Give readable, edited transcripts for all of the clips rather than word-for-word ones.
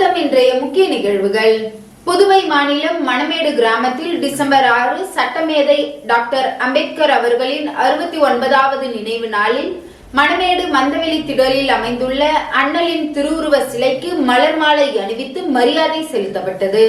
வணக்கம். இன்றைய முக்கிய நிகழ்வுகள். புதுவை மாநிலம் மணமேடு கிராமத்தில் டிசம்பர் 6 சட்டமேதை டாக்டர் அம்பேத்கர் அவர்களின் 69வது நினைவு நாளில் மணமேடு மந்தவெளி திடலில் அமைந்துள்ள அண்ணலின் திருவுருவ சிலைக்கு மலர் மாலை அணிவித்து மரியாதை செலுத்தப்பட்டது.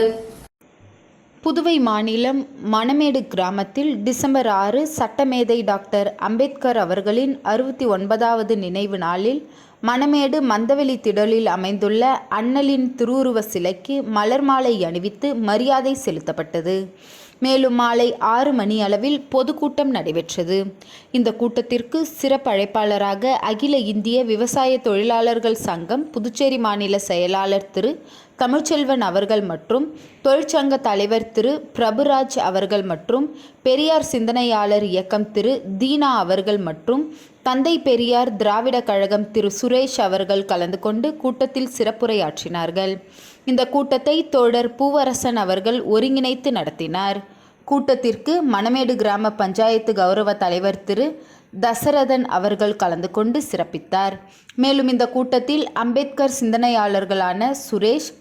புதுவை மாநிலம் மணமேடு கிராமத்தில் டிசம்பர் 6 சட்டமேதை டாக்டர் அம்பேத்கர் அவர்களின் 69வது நினைவு நாளில் மணமேடு மந்தவெளி திடலில் அமைந்துள்ள அண்ணலின் திருவுருவ சிலைக்கு மலர் மாலை அணிவித்து மரியாதை செலுத்தப்பட்டது. மேலும் மாலை 6 மணி அளவில் பொதுக்கூட்டம் நடைபெற்றது. இந்த கூட்டத்திற்கு சிறப்பு அழைப்பாளராக அகில இந்திய விவசாய தொழிலாளர்கள் சங்கம் புதுச்சேரி மாநில செயலாளர் திரு தமிழ்ச்செல்வன் அவர்கள் மற்றும் தொழிற்சங்க தலைவர் திரு பிரபுராஜ் அவர்கள் மற்றும் பெரியார் சிந்தனையாளர் இயக்கம் திரு தீனா அவர்கள் மற்றும் தந்தை பெரியார் திராவிட கழகம் திரு சுரேஷ் அவர்கள் கலந்து கொண்டு கூட்டத்தில் சிறப்புரையாற்றினார்கள். இந்த கூட்டத்தை தோழர் பூவரசன் அவர்கள் ஒருங்கிணைத்து நடத்தினார். கூட்டத்திற்கு மணமேடு கிராம பஞ்சாயத்து கௌரவ தலைவர் திரு தசரதன் அவர்கள் கலந்து கொண்டு சிறப்பித்தார். மேலும் இந்த கூட்டத்தில் அம்பேத்கர் சிந்தனையாளர்களான சுரேஷ்,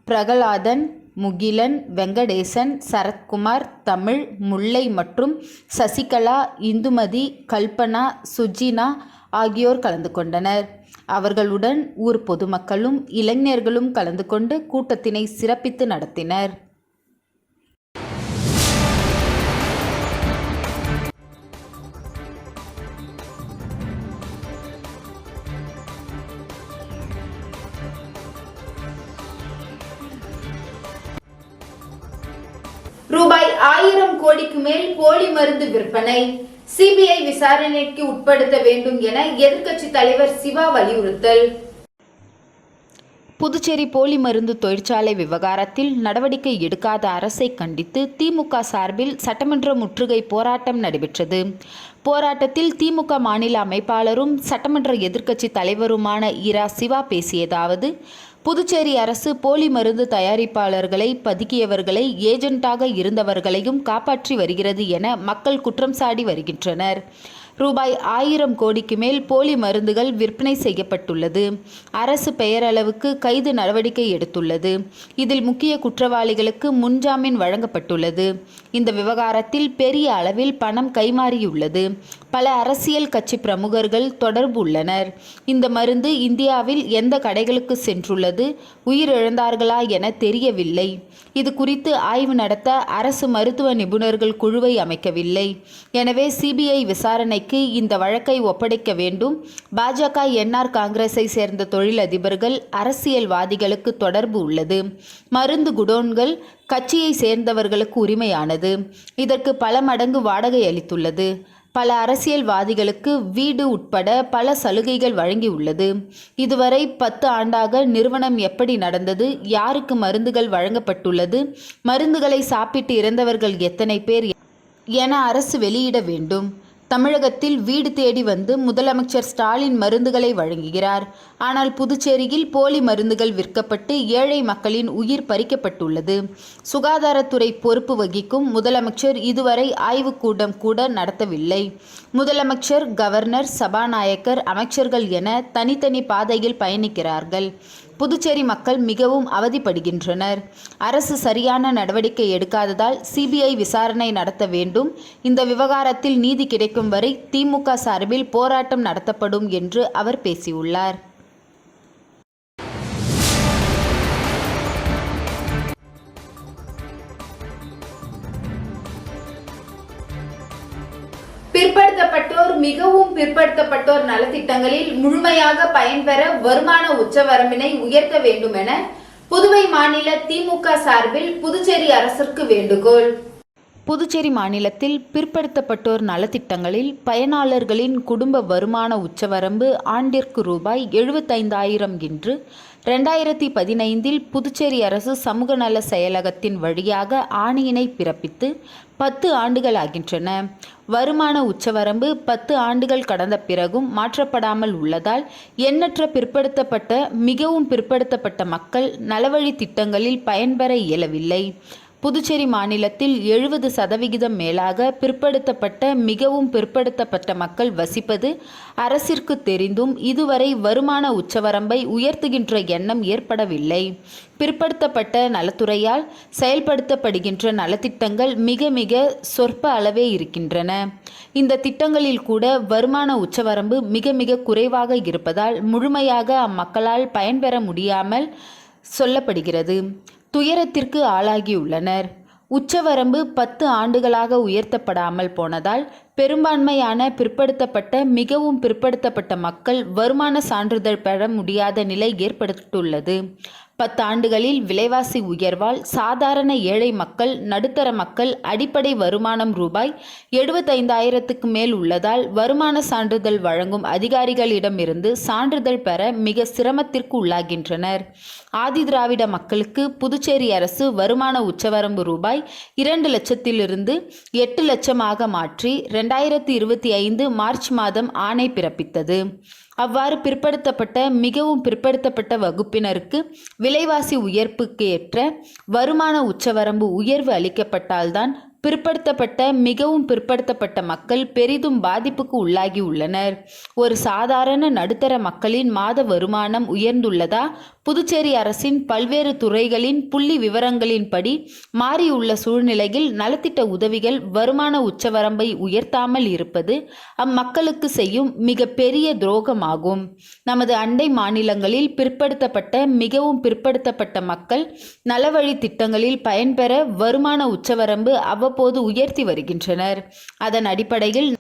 பிரகலாதன், முகிலன், வெங்கடேசன், சரத்குமார், தமிழ், முல்லை மற்றும் சசிகலா, இந்துமதி, கல்பனா, சுஜினா ஆகியோர் கலந்து கொண்டனர். அவர்களுடன் ஊர் பொதுமக்களும் இளைஞர்களும் கலந்து கொண்டு கூட்டத்தினை சிறப்பித்து நடத்தினர். ரூபாய் 1000 கோடிக்கு மேல் போலி மருந்து விற்பனை சிபிஐ விசாரணைக்கு உட்படுத்த வேண்டும் என எதிர்க்கட்சி தலைவர் சிவா வலியுறுத்தல். புதுச்சேரி போலி மருந்து தொழிற்சாலை விவகாரத்தில் நடவடிக்கை எடுக்காத அரசை கண்டித்து திமுக சார்பில் சட்டமன்ற முற்றுகை போராட்டம் நடைபெற்றது. போராட்டத்தில் திமுக மாநில அமைப்பாளரும் சட்டமன்ற எதிர்க்கட்சி தலைவருமான இரா சிவா பேசியதாவது: புதுச்சேரி அரசு போலி மருந்து தயாரிப்பாளர்களை, பதுக்கியவர்களை, ஏஜென்ட்டாக இருந்தவர்களையும் காப்பாற்றி வருகிறது என மக்கள் குற்றம் சாட்டி வருகின்றனர். ரூபாய் 1000 கோடிக்கு மேல் போலி மருந்துகள் விற்பனை செய்யப்பட்டுள்ளது. அரசு பெயரளவுக்கு கைது நடவடிக்கை எடுத்துள்ளது. இதில் முக்கிய குற்றவாளிகளுக்கு முன்ஜாமீன் வழங்கப்பட்டுள்ளது. இந்த விவகாரத்தில் பெரிய அளவில் பணம் கைமாறியுள்ளது. பல அரசியல் கட்சி பிரமுகர்கள் தொடர்பு உள்ளனர். இந்த மருந்து இந்தியாவில் எந்த கடைகளுக்கு சென்றுள்ளது, உயிரிழந்தார்களா என தெரியவில்லை. இது குறித்து ஆய்வு நடத்த அரசு மருத்துவ நிபுணர்கள் குழுவை அமைக்கவில்லை. எனவே சிபிஐ விசாரணைக்கு இந்த வழக்கை ஒப்படைக்க வேண்டும். பாஜக, என்ஆர் காங்கிரஸை சேர்ந்த தொழிலதிபர்கள், அரசியல்வாதிகளுக்கு தொடர்பு உள்ளது. மருந்து குடோன்கள் கட்சியை சேர்ந்தவர்களுக்கு உரிமையானது. இதற்கு பல மடங்கு வாடகை அளித்துள்ளது. பல அரசியல்வாதிகளுக்கு வீடு உட்பட பல சலுகைகள் வழங்கியுள்ளது. இதுவரை 10 ஆண்டாக நிறுவனம் எப்படி நடந்தது, யாருக்கு மருந்துகள் வழங்கப்பட்டுள்ளது, மருந்துகளை சாப்பிட்டு இறந்தவர்கள் எத்தனை பேர் என அரசு வெளியிட வேண்டும். தமிழகத்தில் வீடு தேடி வந்து முதலமைச்சர் ஸ்டாலின் மருந்துகளை வழங்குகிறார். ஆனால் புதுச்சேரியில் போலி மருந்துகள் விற்கப்பட்டு ஏழை மக்களின் உயிர் பறிக்கப்பட்டுள்ளது. சுகாதாரத்துறை பொறுப்பு வகிக்கும் முதலமைச்சர் இதுவரை ஆய்வுக்கூட்டம் கூட நடத்தவில்லை. முதலமைச்சர், கவர்னர், சபாநாயகர், அமைச்சர்கள் என தனித்தனி பாதையில் பயணிக்கிறார்கள். புதுச்சேரி மக்கள் மிகவும் அவதிப்படுகின்றனர். அரசு சரியான நடவடிக்கை எடுக்காததால் சிபிஐ விசாரணை நடத்த வேண்டும். இந்த விவகாரத்தில் நீதி கிடைக்கும் வரை திமுக சார்பில் போராட்டம் நடத்தப்படும் என்று அவர் பேசியுள்ளார். பிற்படுத்தப்பட்டோர், மிகவும் பிற்படுத்தப்பட்டோர் நலத்திட்டங்களில் முழுமையாக பயன்பெற வருமான உச்சவரம்பினை உயர்த்த வேண்டும் என புதுவை மாநில திமுக சார்பில் புதுச்சேரி அரசிற்கு வேண்டுகோள். புதுச்சேரி மாநிலத்தில் பிற்படுத்தப்பட்டோர் நலத்திட்டங்களில் பயனாளர்களின் குடும்ப வருமான உச்சவரம்பு ஆண்டிற்கு ரூபாய் 75,000 என்று 2015 புதுச்சேரி அரசு சமூக நல செயலகத்தின் வழியாக ஆணையினை பிறப்பித்து 10 ஆண்டுகள் ஆகின்றன. வருமான உச்சவரம்பு 10 ஆண்டுகள் கடந்த பிறகும் மாற்றப்படாமல் உள்ளதால் எண்ணற்ற பிற்படுத்தப்பட்ட, மிகவும் பிற்படுத்தப்பட்ட மக்கள் நலவழி திட்டங்களில் பயன்பெற இயலவில்லை. புதுச்சேரி மாநிலத்தில் 70% மேலாக பிற்படுத்தப்பட்ட மிகவும் பிற்படுத்தப்பட்ட மக்கள் வசிப்பது அரசிற்கு தெரிந்தும் இதுவரை வருமான உச்சவரம்பை உயர்த்துகின்ற எண்ணம் ஏற்படவில்லை. பிற்படுத்தப்பட்ட நலத்துறையால் செயல்படுத்தப்படுகின்ற நலத்திட்டங்கள் மிக மிக சொற்ப அளவே இருக்கின்றன. இந்த திட்டங்களில் கூட வருமான உச்சவரம்பு மிக மிக குறைவாக இருப்பதால் முழுமையாக அம்மக்களால் பயன்பெற முடியாமல் சொல்லப்படுகிறது. துயரத்திற்கு ஆளாகியுள்ளனர். உச்சவரம்பு 10 ஆண்டுகளாக உயர்த்தப்படாமல் போனதால் பெரும்பான்மையான பிற்படுத்தப்பட்ட மிகவும் பிற்படுத்தப்பட்ட மக்கள் வருமான சான்றிதழ் பெற முடியாத நிலை ஏற்பட்டுள்ளது. 10 ஆண்டுகளில் விலைவாசி உயர்வால் சாதாரண ஏழை மக்கள், நடுத்தர மக்கள் அடிப்படை வருமானம் ரூபாய் 75,000க்கு மேல் உள்ளதால் வருமான சான்றிதழ் வழங்கும் அதிகாரிகளிடமிருந்து சான்றிதழ் பெற மிக சிரமத்திற்கு உள்ளாகின்றனர். ஆதிதிராவிட மக்களுக்கு புதுச்சேரி அரசு வருமான உச்சவரம்பு ரூபாய் 2 லட்சத்திலிருந்து 8 லட்சமாக மாற்றி 2025 மார்ச் மாதம் ஆணை பிறப்பித்தது. அவ்வாறு பிற்படுத்தப்பட்ட மிகவும் பிற்படுத்தப்பட்ட வகுப்பினருக்கு விலைவாசி உயர்வுக்கு ஏற்ற வருமான உச்சவரம்பு உயர்வு அளிக்கப்பட்டால்தான் பிற்படுத்தப்பட்ட மிகவும் பிற்படுத்தப்பட்ட மக்கள் பெரிதும் பாதிப்புக்கு உள்ளாகி உள்ளனர். ஒரு சாதாரண நடுத்தர மக்களின் மாத வருமானம் உயர்ந்துள்ளதா? புதுச்சேரி அரசின் பல்வேறு துறைகளின் புள்ளி விவரங்களின்படி மாறியுள்ள சூழ்நிலையில் நலத்திட்ட உதவிகள் வருமான உச்சவரம்பை உயர்த்தாமல் இருப்பது அம்மக்களுக்கு செய்யும் மிக பெரிய துரோகமாகும். நமது அண்டை மாநிலங்களில் பிற்படுத்தப்பட்ட மிகவும் பிற்படுத்தப்பட்ட மக்கள் நலவழி திட்டங்களில் பயன்பெற வருமான உச்சவரம்பு அவ்வப்போது உயர்த்தி வருகின்றனர். அதன் அடிப்படையில்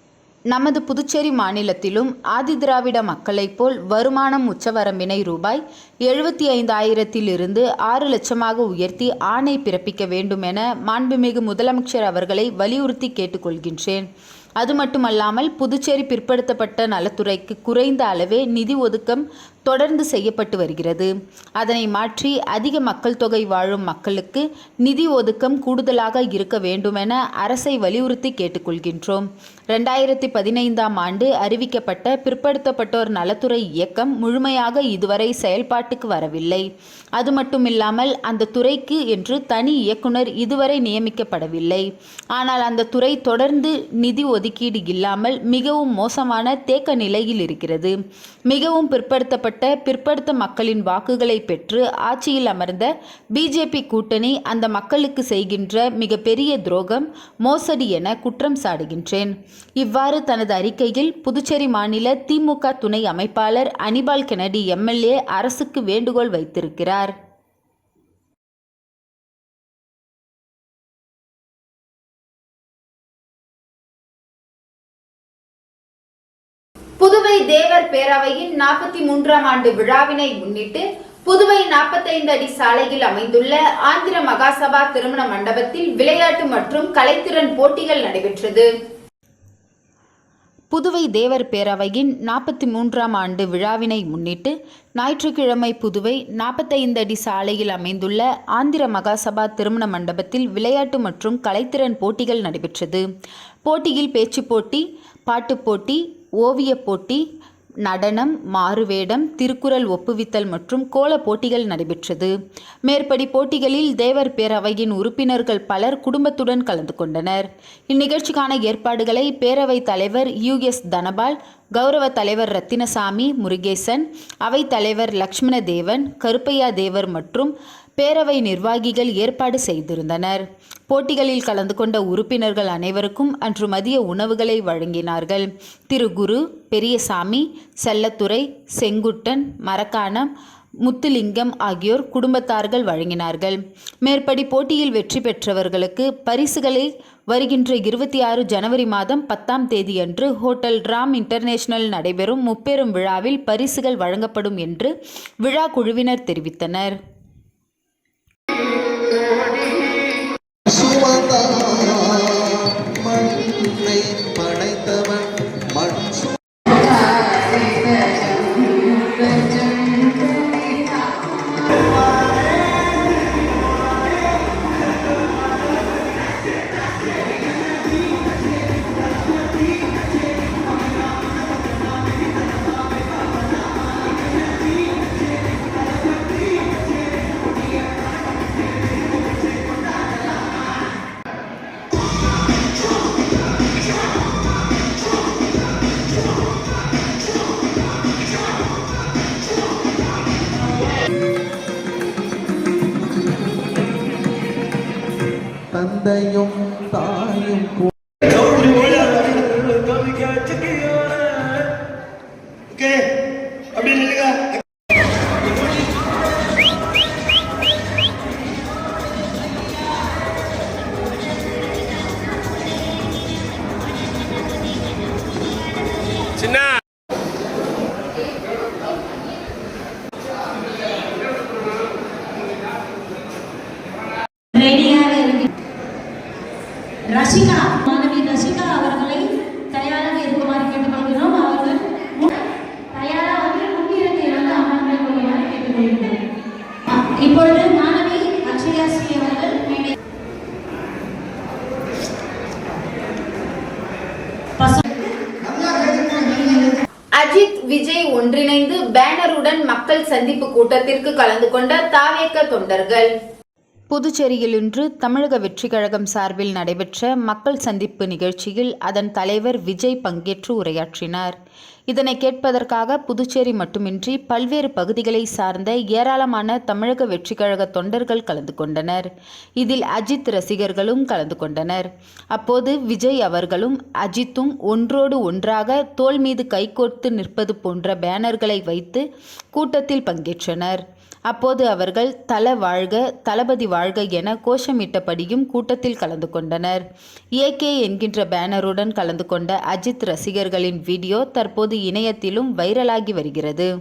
நமது புதுச்சேரி மாநிலத்திலும் ஆதிதிராவிட மக்களைப் போல் வருமானம் உச்சவரம்பினை ரூபாய் 75,000லிருந்து 6 லட்சமாக உயர்த்தி ஆணை பிறப்பிக்க வேண்டும் என மாண்புமிகு முதலமைச்சர் அவர்களை வலியுறுத்தி கேட்டுக்கொள்கின்றேன். அது மட்டுமல்லாமல் புதுச்சேரி பிற்படுத்தப்பட்ட நலத்துறைக்கு குறைந்த அளவே நிதி ஒதுக்கம் தொடர்ந்து செய்யப்பட்டு வருகிறது. அதனை மாற்றி அதிக மக்கள் தொகை வாழும் மக்களுக்கு நிதி ஒதுக்கம் கூடுதலாக இருக்க வேண்டுமென அரசை வலியுறுத்தி கேட்டுக்கொள்கின்றோம். 2015ஆம் ஆண்டு அறிவிக்கப்பட்ட பிற்படுத்தப்பட்டோர் நலத்துறை இயக்கம் முழுமையாக இதுவரை செயல்பாட்டுக்கு வரவில்லை. அது மட்டுமில்லாமல் அந்த துறைக்கு என்று தனி இயக்குனர் இதுவரை நியமிக்கப்படவில்லை. ஆனால் அந்த துறை தொடர்ந்து நிதி ஒதுக்கீடு இல்லாமல் மிகவும் மோசமான தேக்க நிலையில் இருக்கிறது. மிகவும் பிற்படுத்தப்பட்ட பிற்படுத்த மக்களின் வாக்குகளை பெற்று ஆட்சியில் அமர்ந்த பிஜேபி கூட்டணி அந்த மக்களுக்கு செய்கின்ற மிக பெரிய துரோகம், மோசடி என குற்றம் சாடுகின்றேன். இவ்வாறு தனது அறிக்கையில் புதுச்சேரி மாநில திமுக துணை அமைப்பாளர் அனிபால் கென்னடி எம்எல்ஏ அரசுக்கு வேண்டுகோள் வைத்திருக்கிறார். புதுவை தேவர் பேரவையின் 43ஆம் ஆண்டு விழாவினை முன்னிட்டு புதுவை 45 அடி சாலையில் அமைந்துள்ள ஆந்திர மகாசபா திருமண மண்டபத்தில் விளையாட்டு மற்றும் கலைத்திறன் போட்டிகள் நடைபெற்றது. புதுவை தேவர் பேரவையின் 43ஆம் ஆண்டு விழாவினை முன்னிட்டு ஞாயிற்றுக்கிழமை புதுவை 45 அடி சாலையில் அமைந்துள்ள ஆந்திர மகாசபா திருமண மண்டபத்தில் விளையாட்டு மற்றும் கலைத்திறன் போட்டிகள் நடைபெற்றது. போட்டியில் பேச்சு போட்டி, பாட்டுப் போட்டி, ஓவியப் போட்டி, நடனம், மாறுவேடம், திருக்குறள் ஒப்புவித்தல் மற்றும் கோல போட்டிகள் நடைபெற்றது. மேற்படி போட்டிகளில் தேவர் பேரவையின் உறுப்பினர்கள் பலர் குடும்பத்துடன் கலந்து கொண்டனர். இந்நிகழ்ச்சிக்கான ஏற்பாடுகளை பேரவைத் தலைவர் US தனபால், கௌரவ தலைவர் ரத்தினசாமி, முருகேசன், அவைத் தலைவர் லக்ஷ்மண தேவன், கருப்பையா தேவர் மற்றும் பேரவை நிர்வாகிகள் ஏற்பாடு செய்திருந்தனர். போட்டிகளில் கலந்து கொண்ட உறுப்பினர்கள் அனைவருக்கும் அன்று மதிய உணவுகளை வழங்கினார்கள். திரு குரு, பெரியசாமி, செல்லத்துறை, செங்குட்டன், மரக்காணம், முத்துலிங்கம் ஆகியோர் குடும்பத்தார்கள் வழங்கினார்கள். மேற்படி போட்டியில் வெற்றி பெற்றவர்களுக்கு பரிசுகளை வருகின்ற 26 ஜனவரி மாதம் 10ஆம் தேதியன்று ஹோட்டல் ராம் இன்டர்நேஷனல் நடைபெறும் முப்பெரும் விழாவில் பரிசுகள் வழங்கப்படும் என்று விழா குழுவினர் தெரிவித்தனர். தந்தையும் தாயும் ரஷிகா மாணவி ரஷிகா அவர்களை தயாராக இருக்குமாறு கேட்டுக்கொள்கிறோம். அவர்கள் தயாராக முன்னிறங்கி இருந்து அமர்ந்து கொள்ளுமாறு கேட்டுக்கொள்கிறோம். இப்பொழுது மாணவி அக்ஷயா ஸ்ரீ அவர்கள் அஜித் விஜய் ஒன்றிணைந்து பேனருடன் மக்கள் சந்திப்பு கூட்டத்திற்கு கலந்து கொண்ட தாவேக தொண்டர்கள். புதுச்சேரியில் இன்று தமிழக வெற்றி கழகம் சார்பில் நடைபெற்ற மக்கள் சந்திப்பு நிகழ்ச்சியில் அதன் தலைவர் விஜய் பங்கேற்று உரையாற்றினார். இதனை கேட்பதற்காக புதுச்சேரி மட்டுமின்றி பல்வேறு பகுதிகளை சார்ந்த ஏராளமான தமிழக வெற்றி கழக தொண்டர்கள் கலந்து கொண்டனர். இதில் அஜித் ரசிகர்களும் கலந்து கொண்டனர். அப்போது விஜய் அவர்களும் அஜித்தும் ஒன்றோடு ஒன்றாக தோள் மீது கைகோர்த்து நிற்பது போன்ற பேனர்களை வைத்து கூட்டத்தில் பங்கேற்றனர். அப்போது அவர்கள் தல வாழ்க தளபதி வாழ்க என கோஷமிட்டபடியும் கூட்டத்தில் கலந்து கொண்டனர். ஏகே என்கின்ற பேனருடன் கலந்து கொண்ட அஜித் ரசிகர்களின் வீடியோ தற்போது இணையத்திலும் வைரலாகி வருகிறது.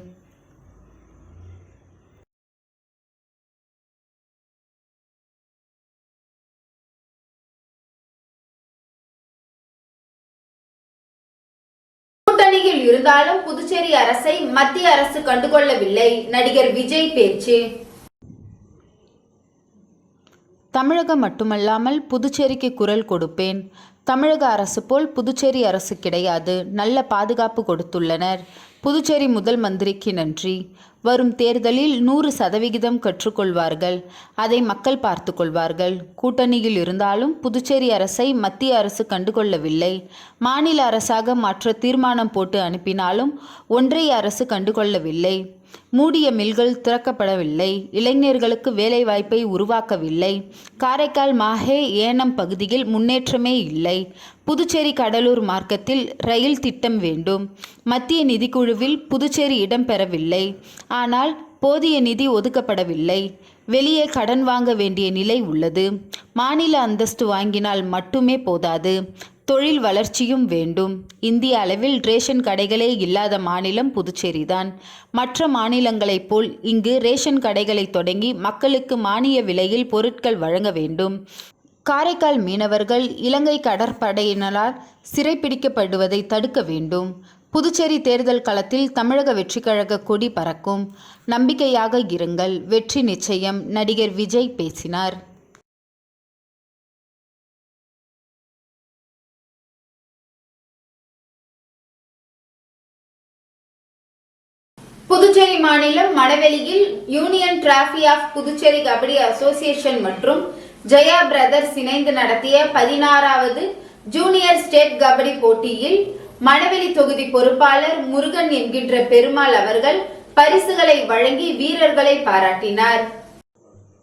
கூட்டணியில் இருந்தாலும் புதுச்சேரி அரசை மத்திய அரசு கண்டுகொள்ளவில்லை. நடிகர் விஜய் பேச்சு. தமிழகம் மட்டுமல்லாமல் புதுச்சேரிக்கு குரல் கொடுப்பேன். தமிழக அரசு போல் புதுச்சேரி அரசு கிடையாது. நல்ல பாதுகாப்பு கொடுத்துள்ளனர். புதுச்சேரி முதல் மந்திரிக்கு நன்றி. வரும் தேர்தலில் 100% கற்றுக்கொள்வார்கள். அதை மக்கள் பார்த்து கொள்வார்கள். கூட்டணியில் இருந்தாலும் புதுச்சேரி அரசை மத்திய அரசு கண்டுகொள்ளவில்லை. மாநில அரசாக மாற்ற தீர்மானம் போட்டு அனுப்பினாலும் ஒன்றிய அரசு கண்டுகொள்ளவில்லை. மூடிய மில்கள் திறக்கப்படவில்லை. இளைஞர்களுக்கு வேலைவாய்ப்பை உருவாக்கவில்லை. காரைக்கால் மாஹே ஏனம் பகுதியில் முன்னேற்றமே இல்லை. புதுச்சேரி கடலூர் மார்க்கத்தில் ரயில் திட்டம் வேண்டும். மத்திய நிதிக்குழுவில் புதுச்சேரி இடம்பெறவில்லை. ஆனால் போதிய நிதி ஒதுக்கப்படவில்லை. வெளியே கடன் வாங்க வேண்டிய நிலை உள்ளது. மாநில அந்தஸ்து வாங்கினால் மட்டுமே போதாது. தொழில் வளர்ச்சியும் வேண்டும். இந்திய அளவில் ரேஷன் கடைகளே இல்லாத மாநிலம் புதுச்சேரிதான். மற்ற மாநிலங்களைப் போல் இங்கு ரேஷன் கடைகளை தொடங்கி மக்களுக்கு மானிய விலையில் பொருட்கள் வழங்க வேண்டும். காரைக்கால் மீனவர்கள் இலங்கை கடற்படையினரால் சிறைப்பிடிக்கப்படுவதை தடுக்க வேண்டும். புதுச்சேரி தேர்தல் களத்தில் தமிழக வெற்றி கழக கொடி பறக்கும். நம்பிக்கையாக இருங்கள். வெற்றி நிச்சயம். நடிகர் விஜய் பேசினார். புதுச்சேரி மாநிலம் மணவெளியில் union trophy of Puducherry kabaddi association மற்றும் ஜெயா பிரதர்ஸ் இணைந்து நடத்திய 16வது ஜூனியர் ஸ்டேட் கபடி போட்டியில் மணவெளி தொகுதி பொறுப்பாளர் முருகன் என்கின்ற பெருமாள் அவர்கள் பரிசுகளை வழங்கி வீரர்களை பாராட்டினார்.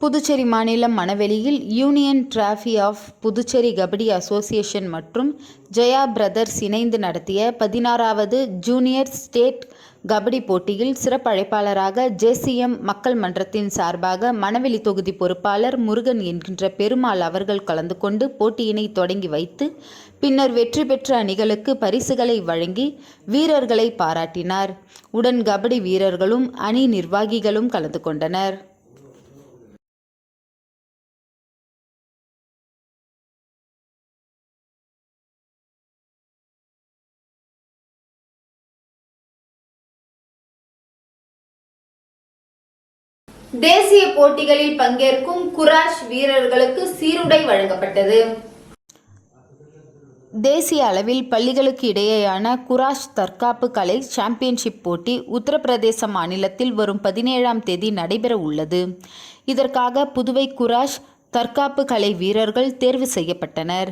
புதுச்சேரி மாநிலம் மணவெளியில் union trophy of Puducherry kabaddi association மற்றும் ஜெயா பிரதர்ஸ் இணைந்து நடத்திய 16வது ஜூனியர் ஸ்டேட் கபடி போட்டியில் சிறப்பு அழைப்பாளராக ஜேசிஎம் மக்கள் மன்றத்தின் சார்பாக மணவெளி தொகுதி பொறுப்பாளர் முருகன் என்கின்ற பெருமாள் அவர்கள் கலந்து கொண்டு போட்டியினை தொடங்கி வைத்து பின்னர் வெற்றி பெற்ற அணிகளுக்கு பரிசுகளை வழங்கி வீரர்களை பாராட்டினார். உடன் கபடி வீரர்களும் அணி நிர்வாகிகளும் கலந்து கொண்டனர். தேசிய போட்டிகளில் பங்கேற்கும் குராஷ் வீரர்களுக்கு சீருடை வழங்கப்பட்டது. தேசிய அளவில் பள்ளிகளுக்கு இடையேயான குராஷ் தற்காப்பு கலை சாம்பியன்ஷிப் போட்டி உத்தரப்பிரதேச மாநிலத்தில் வரும் 17ஆம் தேதி நடைபெற உள்ளது. இதற்காக புதுவை குராஷ் தற்காப்பு கலை வீரர்கள் தேர்வு செய்யப்பட்டனர்.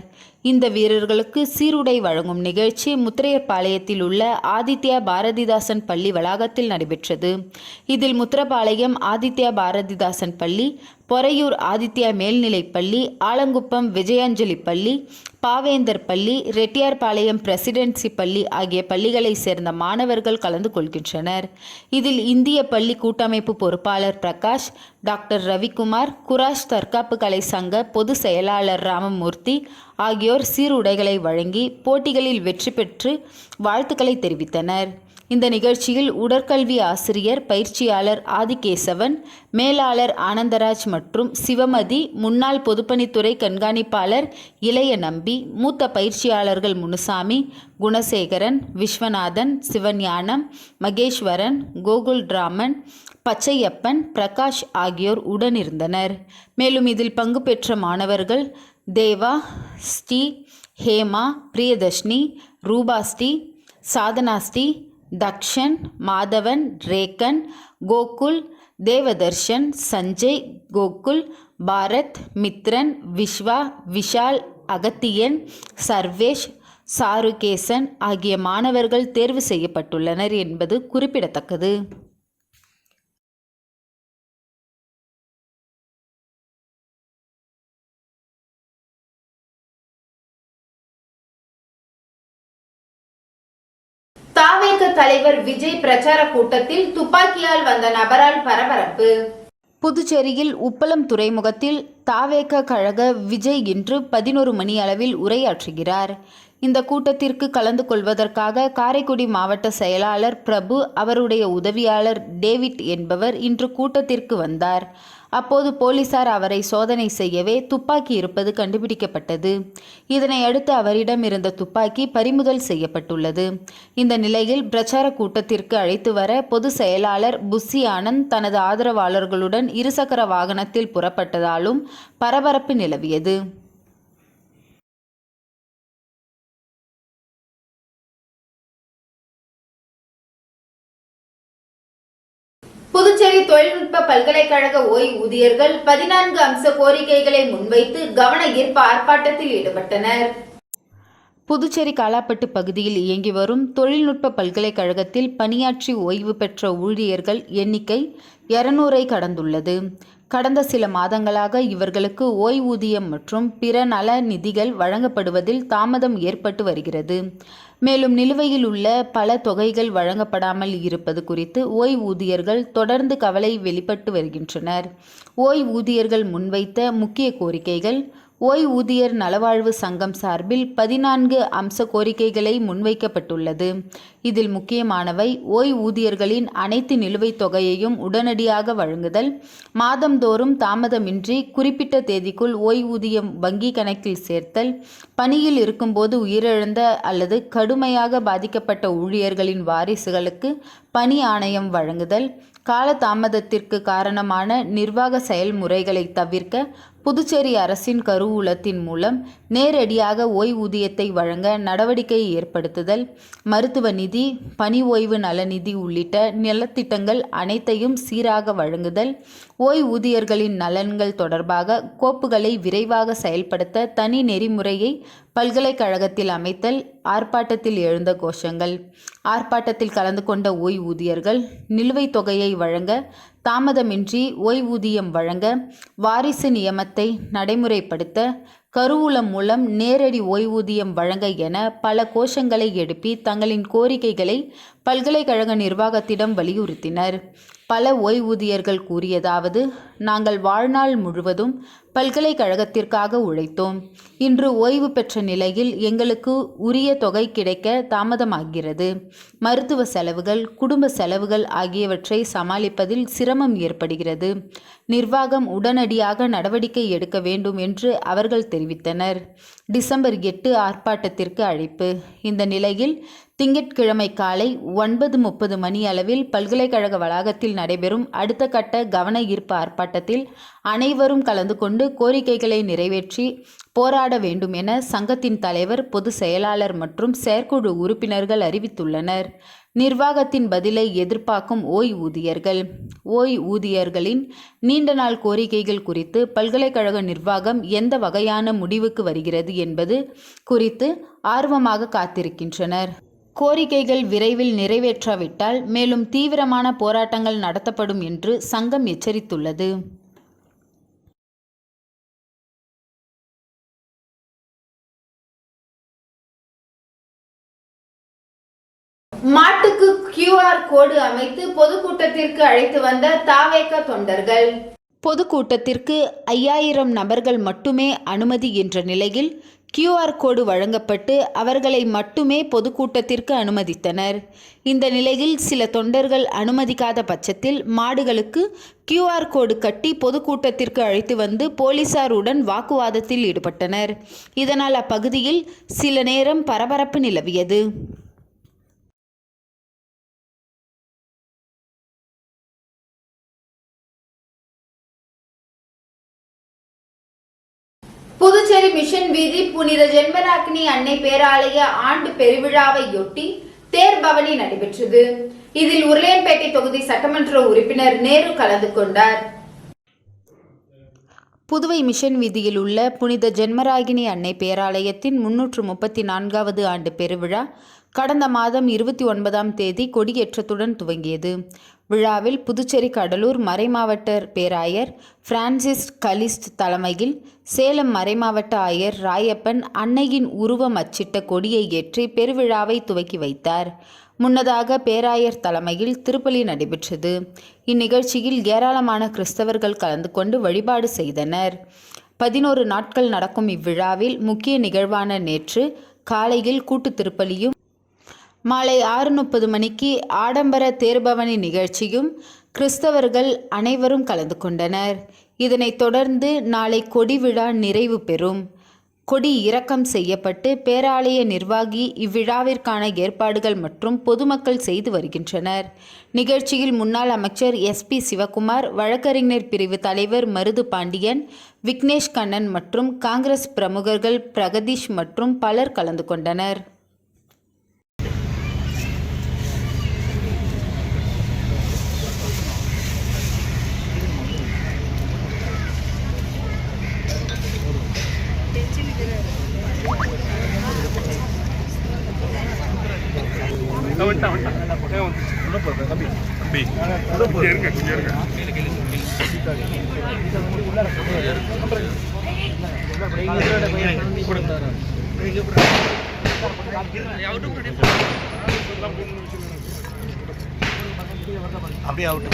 இந்த வீரர்களுக்கு சீருடை வழங்கும் நிகழ்ச்சி முத்திரையர்பாளையத்தில் உள்ள ஆதித்யா பாரதிதாசன் பள்ளி வளாகத்தில் நடைபெற்றது. இதில் முத்திரப்பாளையம் ஆதித்யா பாரதிதாசன் பள்ளி, பொறையூர் ஆதித்யா மேல்நிலைப்பள்ளி, ஆலங்குப்பம் விஜயாஞ்சலி பள்ளி, பாவேந்தர் பள்ளி, ரெட்டியார்பாளையம் பிரசிடென்சி பள்ளி ஆகிய பள்ளிகளை சேர்ந்த மாணவர்கள் கலந்து கொள்கின்றனர். இதில் இந்திய பள்ளி கூட்டமைப்பு பொறுப்பாளர் பிரகாஷ், டாக்டர் ரவிக்குமார், குராஷ் தற்காப்பு கலை சங்க பொதுச் செயலாளர் ராமமூர்த்தி ஆகியோர் சீருடைகளை வழங்கி போட்டிகளில் வெற்றி பெற்று வாழ்த்துக்களை தெரிவித்தனர். இந்த நிகழ்ச்சியில் உடற்கல்வி ஆசிரியர் பயிற்சியாளர் ஆதிகேசவன், மேலாளர் ஆனந்தராஜ் மற்றும் சிவமதி, முன்னாள் பொதுப்பணித்துறை கண்காணிப்பாளர் இளைய நம்பி, மூத்த பயிற்சியாளர்கள் முனுசாமி, குணசேகரன், விஸ்வநாதன், சிவஞானம், மகேஸ்வரன், கோகுல்ராமன், பச்சையப்பன், பிரகாஷ் ஆகியோர் உடனிருந்தனர். மேலும் இதில் பங்கு பெற்ற மாணவர்கள் தேவா, ஸ்ரீ, ஹேமா, பிரியதர்ஷினி, ரூபாஸ்ரீ, சாதனாஸ்ரீ, தக்ஷன், மாதவன், ரேக்கன், கோகுல், தேவதர்ஷன், சஞ்சய், கோகுல், பாரத், மித்ரன், விஸ்வா, விஷால், அகத்தியன், சர்வேஷ், சாருகேசன் ஆகிய மாணவர்கள் தேர்வு செய்யப்பட்டுள்ளனர் என்பது குறிப்பிடத்தக்கது. தாவேக தலைவர் விஜய் பிரச்சார கூட்டத்தில் துப்பாக்கியால் வந்த நபரால் பரபரப்பு. புதுச்சேரியில் உப்பளம் துறைமுகத்தில் தாவேக கழக விஜய் இன்று 11 மணி அளவில் உரையாற்றுகிறார். இந்த கூட்டத்திற்கு கலந்து கொள்வதற்காக காரைக்குடி மாவட்ட செயலாளர் பிரபு, அவருடைய உதவியாளர் டேவிட் என்பவர் இன்று கூட்டத்திற்கு வந்தார். அப்போது போலீசார் அவரை சோதனை செய்யவே துப்பாக்கி இருப்பது கண்டுபிடிக்கப்பட்டது. இதனை அடுத்து அவரிடம் இருந்த துப்பாக்கி பறிமுதல் செய்யப்பட்டுள்ளது. இந்த நிலையில் பிரச்சார கூட்டத்திற்கு அழைத்து வர பொதுச் செயலாளர் புஸ்ஸி ஆனந்த் தனது ஆதரவாளர்களுடன் இருசக்கர வாகனத்தில் புறப்பட்டதாலும் பரபரப்பு நிலவியது. புதுச்சேரி தொழில்நுட்ப பல்கலைக்கழக ஓய்வூதியர்கள் 14 அம்ச கோரிக்கைகளை முன்வைத்து கவன ஈர்ப்பு ஆர்ப்பாட்டத்தில் ஈடுபட்டனர். புதுச்சேரி காலாப்பட்டு பகுதியில் இயங்கி வரும் தொழில்நுட்ப பல்கலைக்கழகத்தில் பணியாற்றி ஓய்வு பெற்ற ஊழியர்கள் எண்ணிக்கை 200ஐ கடந்துள்ளது. கடந்த சில மாதங்களாக இவர்களுக்கு ஓய்வூதியம் மற்றும் பிற நல நிதிகள் வழங்கப்படுவதில் தாமதம் ஏற்பட்டு வருகிறது. மேலும் நிலுவையில் உள்ள பல தொகைகள் வழங்கப்படாமல் இருப்பது குறித்து ஓய்வூதியர்கள் தொடர்ந்து கவலை வெளிப்பட்டு வருகின்றனர். ஓய்வூதியர்கள் முன்வைத்த முக்கிய கோரிக்கைகள்: ஓய்வூதியர் நலவாழ்வு சங்கம் சார்பில் 14 அம்ச கோரிக்கைகளை முன்வைக்கப்பட்டுள்ளது. இதில் முக்கியமானவை: ஓய்வூதியர்களின் அனைத்து நிலுவைத் தொகையையும் உடனடியாக வழங்குதல், மாதந்தோறும் தாமதமின்றி குறிப்பிட்ட தேதிக்குள் ஓய்வூதியம் வங்கி கணக்கில் சேர்த்தல், பணியில் இருக்கும்போது உயிரிழந்த அல்லது கடுமையாக பாதிக்கப்பட்ட ஊழியர்களின் வாரிசுகளுக்கு பணி ஆணையம் வழங்குதல், காலதாமதத்திற்கு காரணமான நிர்வாக செயல்முறைகளை தவிர்க்க புதுச்சேரி அரசின் கருவூலத்தின் மூலம் நேரடியாக ஓய்வூதியத்தை வழங்க நடவடிக்கை ஏற்படுத்துதல், மருத்துவ நிதி, பணி ஓய்வு நலநிதி உள்ளிட்ட நலத்திட்டங்கள் அனைத்தையும் சீராக வழங்குதல், ஓய்வூதியர்களின் நலன்கள் தொடர்பாக கோப்புகளை விரைவாக செயல்படுத்த தனி நெறிமுறையை பல்கலைக்கழகத்தில் அமைத்தல். ஆர்ப்பாட்டத்தில் எழுந்த கோஷங்கள்: ஆர்ப்பாட்டத்தில் கலந்து கொண்ட ஓய்வூதியர்கள் நிலுவைத் தொகையை வழங்க, தாமதமின்றி ஓய்வூதியம் வழங்க, வாரிசு நியமத்தை நடைமுறைப்படுத்த, கருவூலம் மூலம் நேரடி ஓய்வூதியம் வழங்க என பல கோஷங்களை எழுப்பி தங்களின் கோரிக்கைகளை பல்கலைக்கழக நிர்வாகத்திடம் வலியுறுத்தினர். பல ஓய்வூதியர்கள் கூறியதாவது: நாங்கள் வாழ்நாள் முழுவதும் பல்கலைக்கழகத்திற்காக உழைத்தோம். இன்று ஓய்வு பெற்ற நிலையில் எங்களுக்கு உரிய தொகை கிடைக்க தாமதமாகிறது. மருத்துவ செலவுகள், குடும்ப செலவுகள் ஆகியவற்றை சமாளிப்பதில் சிரமம் ஏற்படுகிறது. நிர்வாகம் உடனடியாக நடவடிக்கை எடுக்க வேண்டும் என்று அவர்கள் தெரிவித்தனர். டிசம்பர் 8 ஆர்ப்பாட்டத்திற்கு அழைப்பு. இந்த நிலையில் திங்கட்கிழமை காலை 9:30 மணி அளவில் பல்கலைக்கழக வளாகத்தில் நடைபெறும் அடுத்த கட்ட கவன ஈர்ப்பு ஆர்ப்பாட்டத்தில் அனைவரும் கலந்து கொண்டு கோரிக்கைகளை நிறைவேற்றி போராட வேண்டும் என சங்கத்தின் தலைவர், பொதுச் செயலாளர் மற்றும் செயற்குழு உறுப்பினர்கள் அறிவித்துள்ளனர். நிர்வாகத்தின் பதிலை எதிர்பார்க்கும் ஓய்வூதியர்களின் நீண்ட நாள் கோரிக்கைகள் குறித்து பல்கலைக்கழக நிர்வாகம் எந்த வகையான முடிவுக்கு வருகிறது என்பது குறித்து ஆர்வமாக காத்திருக்கின்றனர். கோரிக்கைகள் விரைவில் நிறைவேற்றாவிட்டால் மேலும் தீவிரமான போராட்டங்கள் நடத்தப்படும் என்று சங்கம் எச்சரித்துள்ளது. மாட்டுக்கு QR கோடு அமைத்து பொதுக்கூட்டத்திற்கு அழைத்து வந்த தாவேக தொண்டர்கள். பொதுக்கூட்டத்திற்கு 5000 நபர்கள் மட்டுமே அனுமதி என்ற நிலையில் QR கோடு வழங்கப்பட்டு அவர்களை மட்டுமே பொதுக்கூட்டத்திற்கு அனுமதித்தனர். இந்த நிலையில் சில தொண்டர்கள் அனுமதிக்காத பட்சத்தில் மாடுகளுக்கு QR கோடு கட்டி பொதுக்கூட்டத்திற்கு அழைத்து வந்து போலீசாருடன் வாக்குவாதத்தில் ஈடுபட்டனர். இதனால் அப்பகுதியில் சில நேரம் பரபரப்பு நிலவியது. புதுச்சேரி மிஷன் வீதி புனித ஜென்மராக்கினி அன்னை பேராலய ஆண்டு பெருவிழாவையொட்டி தேர் பவனி நடைபெற்றது. இதில் உருளையன்பேட்டை தொகுதி சட்டமன்ற உறுப்பினர் நேரு கலந்து கொண்டார். புதுவை மிஷன் வீதியில் உள்ள புனித ஜென்மராகினி அன்னை பேராலயத்தின் 334வது ஆண்டு பெருவிழா கடந்த மாதம் 29ஆம் தேதி கொடியேற்றத்துடன் துவங்கியது. விழாவில் புதுச்சேரி கடலூர் மறைமாவட்ட பேராயர் பிரான்சிஸ் கலிஸ்ட் தலைமையில் சேலம் மறைமாவட்ட ஆயர் ராயப்பன் அன்னையின் உருவம் அச்சிட்ட கொடியை ஏற்றி பெருவிழாவை துவக்கி வைத்தார். முன்னதாக பேராயர் தலைமையில் திருப்பலி நடைபெற்றது. இந்நிகழ்ச்சியில் ஏராளமான கிறிஸ்தவர்கள் கலந்து கொண்டு வழிபாடு செய்தனர். 11 நாட்கள் நடக்கும் இவ்விழாவில் முக்கிய நிகழ்வான நேற்று காலையில் கூட்டு திருப்பலியும் மாலை 6:30 மணிக்கு ஆடம்பர தேர்பவனி நிகழ்ச்சியும் கிறிஸ்தவர்கள் அனைவரும் கலந்து கொண்டனர். இதனைத் தொடர்ந்து நாளை கொடி விழா நிறைவு பெறும். கொடி இறக்கம் செய்யப்பட்டு பேராலய நிர்வாகி இவ்விழாவிற்கான ஏற்பாடுகள் மற்றும் பொதுமக்கள் செய்து வருகின்றனர். நிகழ்ச்சியில் முன்னாள் அமைச்சர் SP சிவகுமார், வழக்கறிஞர் பிரிவு தலைவர் மருது பாண்டியன், விக்னேஷ் கண்ணன் மற்றும் காங்கிரஸ் பிரமுகர்கள் பிரகதீஷ் மற்றும் பலர் கலந்து கொண்டனர். அப்படியே அவுட்.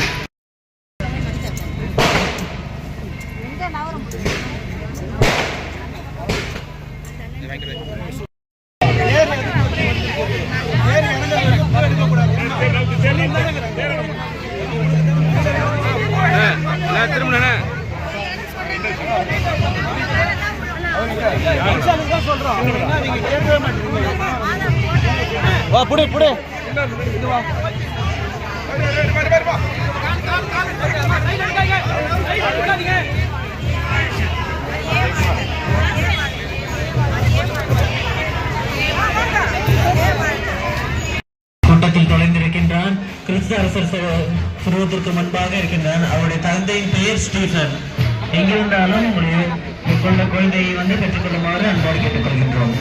புடி புடி கூட்டத்தில் தொலைந்திருக்கின்றான். கிறிஸ்து அரசர் சுருவத்திற்கு முன்பாக இருக்கின்றான். அவருடைய தந்தையின் பெயர் ஸ்டீஃபன். எங்கிருந்தாலும் உங்களுடைய கொண்ட குழந்தையை வந்து பெற்றுக்கொள்ளுமாறு அன்பாக கேட்டுக்கொள்கின்றோம்.